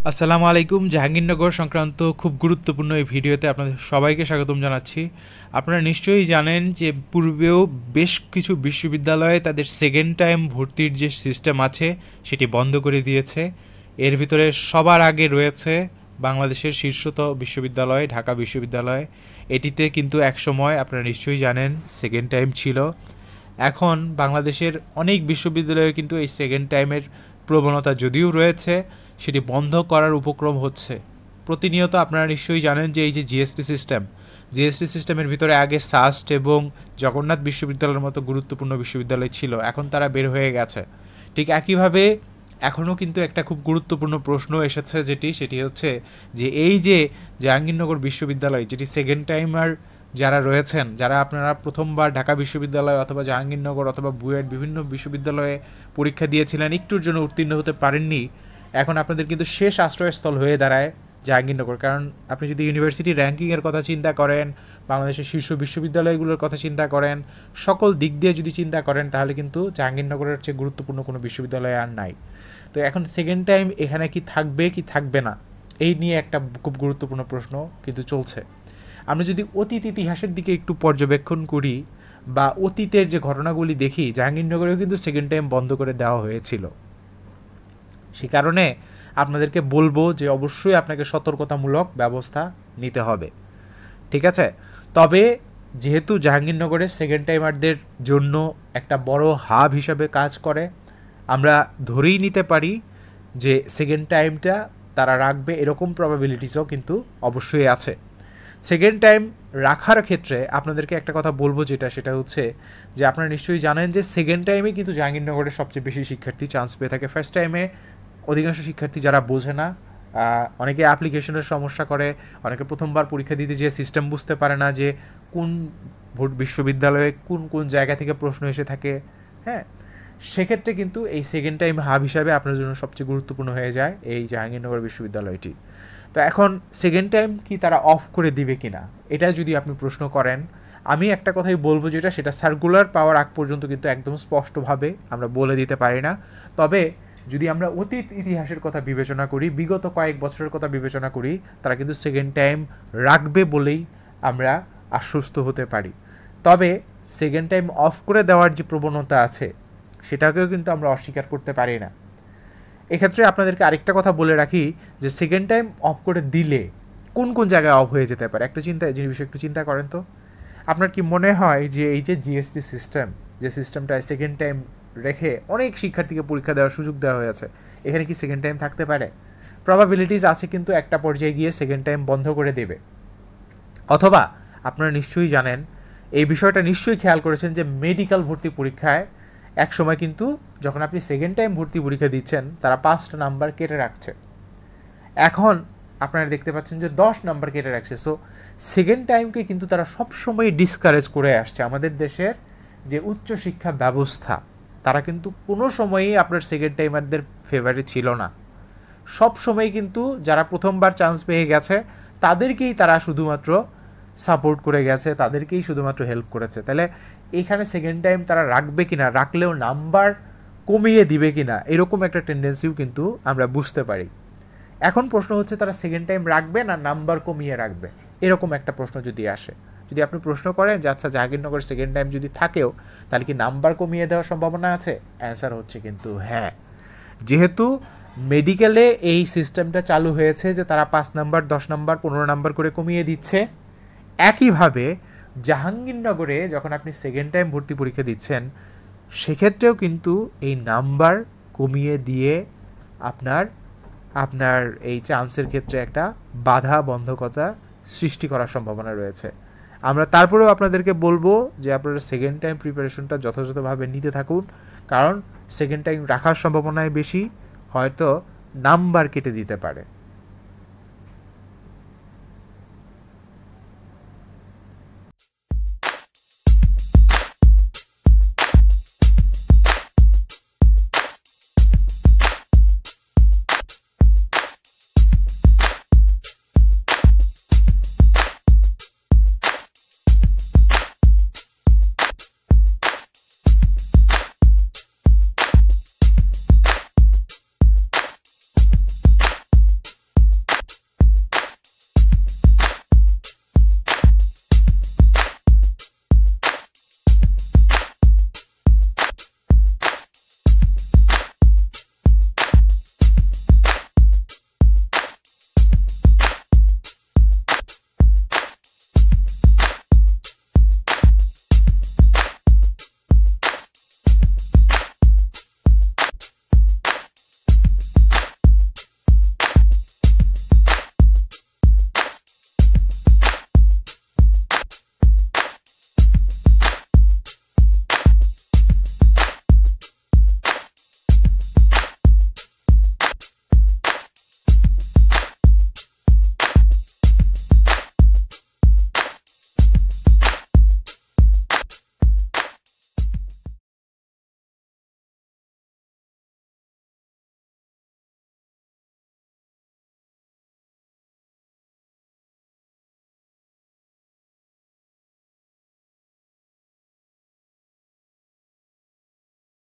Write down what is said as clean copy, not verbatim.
আসসালামু আলাইকুম। জাহাঙ্গীরনগর সংক্রান্ত খুব গুরুত্বপূর্ণ এই ভিডিওতে আপনাদের সবাইকে স্বাগতম জানাচ্ছি। আপনারা নিশ্চয়ই জানেন যে পূর্বেও বেশ কিছু বিশ্ববিদ্যালয়ে তাদের সেকেন্ড টাইম ভর্তির যে সিস্টেম আছে সেটি বন্ধ করে দিয়েছে। এর ভিতরে সবার আগে রয়েছে বাংলাদেশের শীর্ষতম বিশ্ববিদ্যালয় ঢাকা বিশ্ববিদ্যালয়। এটিতে কিন্তু একসময় আপনারা নিশ্চয়ই জানেন সেকেন্ড টাইম ছিল। এখন বাংলাদেশের অনেক বিশ্ববিদ্যালয়ে কিন্তু এই সেকেন্ড টাইমের প্রবণতা যদিও রয়েছে, সেটি বন্ধ করার উপক্রম হচ্ছে। প্রতিনিয়ত আপনারা নিশ্চয়ই জানেন যে এই যে জিএসটি সিস্টেমের ভিতরে আগে সাস্ট এবং জগন্নাথ বিশ্ববিদ্যালয়ের মতো গুরুত্বপূর্ণ বিশ্ববিদ্যালয় ছিল, এখন তারা বের হয়ে গেছে। ঠিক একইভাবে এখনও কিন্তু একটা খুব গুরুত্বপূর্ণ প্রশ্ন এসেছে, সেটি হচ্ছে যে এই যে জাহাঙ্গীরনগর বিশ্ববিদ্যালয়, যেটি সেকেন্ড টাইমার যারা রয়েছেন, যারা আপনারা প্রথমবার ঢাকা বিশ্ববিদ্যালয় অথবা জাহাঙ্গীরনগর অথবা বুয়েট বিভিন্ন বিশ্ববিদ্যালয়ে পরীক্ষা দিয়েছিলেন, একটুর জন্য উত্তীর্ণ হতে পারেননি, এখন আপনাদের কিন্তু শেষ আশ্রয়স্থল হয়ে দাঁড়ায় জাহাঙ্গীরনগর। কারণ আপনি যদি ইউনিভার্সিটি র্যাঙ্কিংয়ের কথা চিন্তা করেন, বাংলাদেশের শীর্ষ বিশ্ববিদ্যালয়গুলোর কথা চিন্তা করেন, সকল দিক দিয়ে যদি চিন্তা করেন, তাহলে কিন্তু জাহাঙ্গীরনগরের চেয়ে গুরুত্বপূর্ণ কোনো বিশ্ববিদ্যালয় আর নাই। তো এখন সেকেন্ড টাইম এখানে কি থাকবে কি থাকবে না, এই নিয়ে একটা খুব গুরুত্বপূর্ণ প্রশ্ন কিন্তু চলছে। আমরা যদি অতীত ইতিহাসের দিকে একটু পর্যবেক্ষণ করি বা অতীতের যে ঘটনাগুলি দেখি, জাহাঙ্গীরনগরেও কিন্তু সেকেন্ড টাইম বন্ধ করে দেওয়া হয়েছিল। সে কারণে আপনাদেরকে বলবো যে অবশ্যই আপনাকে সতর্কতামূলক ব্যবস্থা নিতে হবে, ঠিক আছে? তবে যেহেতু জাহাঙ্গীরনগরের সেকেন্ড টাইমারদের জন্য একটা বড় হাব হিসাবে কাজ করে, আমরা ধরেই নিতে পারি যে সেকেন্ড টাইমটা তারা রাখবে, এরকম প্রবাবিলিটিসও কিন্তু অবশ্যই আছে। সেকেন্ড টাইম রাখার ক্ষেত্রে আপনাদেরকে একটা কথা বলবো, সেটা হচ্ছে যে আপনারা নিশ্চয়ই জানেন যে সেকেন্ড টাইমে কিন্তু জাহাঙ্গীরনগরের সবচেয়ে বেশি শিক্ষার্থী চান্স পেয়ে থাকে। ফার্স্ট টাইমে অধিকাংশ শিক্ষার্থী যারা বোঝে না, অনেকে অ্যাপ্লিকেশনের সমস্যা করে, অনেকে প্রথমবার পরীক্ষা দিতে যে সিস্টেম বুঝতে পারে না যে কোন বিশ্ববিদ্যালয়ে কোন কোন জায়গা থেকে প্রশ্ন এসে থাকে। হ্যাঁ, সেক্ষেত্রে কিন্তু এই সেকেন্ড টাইম হাব হিসাবে আপনার জন্য সবচেয়ে গুরুত্বপূর্ণ হয়ে যায় এই জাহাঙ্গীরনগর বিশ্ববিদ্যালয়টি। তো এখন সেকেন্ড টাইম কি তারা অফ করে দিবে কিনা, এটা যদি আপনি প্রশ্ন করেন, আমি একটা কথাই বলবো, সেটা সার্কুলার পাওয়ার আগ পর্যন্ত কিন্তু একদম স্পষ্টভাবে আমরা বলে দিতে পারি না। তবে যদি আমরা অতীত ইতিহাসের কথা বিবেচনা করি, বিগত কয়েক বছরের কথা বিবেচনা করি, তারা কিন্তু সেকেন্ড টাইম রাখবে বলেই আমরা আশ্বস্ত হতে পারি। তবে সেকেন্ড টাইম অফ করে দেওয়ার যে প্রবণতা আছে, সেটাকেও কিন্তু আমরা অস্বীকার করতে পারি না। এক্ষেত্রে আপনাদেরকে আরেকটা কথা বলে রাখি যে সেকেন্ড টাইম অফ করে দিলে কোন কোন জায়গায় অফ হয়ে যেতে পারে, একটা বিষয় একটু চিন্তা করেন তো। আপনার কি মনে হয় যে এই যে জিএসটি সিস্টেম, যে সিস্টেমটায় সেকেন্ড টাইম রেখে অনেক শিক্ষার্থীকে পরীক্ষা দেওয়ার সুযোগ দেওয়া হয়েছে, এখানে কি সেকেন্ড টাইম থাকতে পারে? প্রবাবিলিটিস আছে, কিন্তু একটা পর্যায়ে গিয়ে সেকেন্ড টাইম বন্ধ করে দেবে। অথবা আপনারা নিশ্চয়ই জানেন, এই বিষয়টা নিশ্চয়ই খেয়াল করেছেন যে মেডিকেল ভর্তি পরীক্ষায় এক সময় কিন্তু যখন আপনি সেকেন্ড টাইম ভর্তি পরীক্ষা দিচ্ছেন, তারা 5টা নাম্বার কেটে রাখছে। এখন আপনারা দেখতে পাচ্ছেন যে 10 নাম্বার কেটে রাখছে। সো সেকেন্ড টাইমকে কিন্তু তারা সবসময় ডিসকারেজ করে আসছে। আমাদের দেশের যে উচ্চশিক্ষা ব্যবস্থা, তারা কিন্তু কোনো সময়ই আপনার সেকেন্ড টাইমারদের ফেভারে ছিল না। সব সময় কিন্তু যারা প্রথমবার চান্স পেয়ে গেছে, তাদেরকেই তারা শুধুমাত্র সাপোর্ট করে গেছে, তাদেরকেই শুধুমাত্র হেল্প করেছে। তাহলে এখানে সেকেন্ড টাইম তারা রাখবে কিনা, রাখলেও নাম্বার কমিয়ে দিবে কিনা, এরকম একটা টেন্ডেন্সিও কিন্তু আমরা বুঝতে পারি। এখন প্রশ্ন হচ্ছে তারা সেকেন্ড টাইম রাখবে না নাম্বার কমিয়ে রাখবে, এরকম একটা প্রশ্ন যদি আসে, যদি আপনি প্রশ্ন করেন যে আচ্ছা জাহাঙ্গীরনগর সেকেন্ড টাইম যদি থাকেও, তাহলে কি নাম্বার কমিয়ে দেওয়ার সম্ভাবনা আছে? অ্যান্সার হচ্ছে কিন্তু হ্যাঁ। যেহেতু মেডিকেলে এই সিস্টেমটা চালু হয়েছে যে তারা 5 নাম্বার, 10 নাম্বার, 15 নাম্বার করে কমিয়ে দিচ্ছে, একইভাবে জাহাঙ্গীরনগরে যখন আপনি সেকেন্ড টাইম ভর্তি পরীক্ষা দিচ্ছেন, সেক্ষেত্রেও কিন্তু এই নাম্বার কমিয়ে দিয়ে আপনার আপনার এই চান্সের ক্ষেত্রে একটা বাধা বন্ধকতা সৃষ্টি করার সম্ভাবনা রয়েছে। আমরা তারপরেও আপনাদেরকে বলবো যে আপনারা সেকেন্ড টাইম প্রিপারেশনটা যথাযথভাবে নিতে থাকুন, কারণ সেকেন্ড টাইম রাখার সম্ভাবনায় বেশি, হয়তো নাম্বার কেটে দিতে পারে।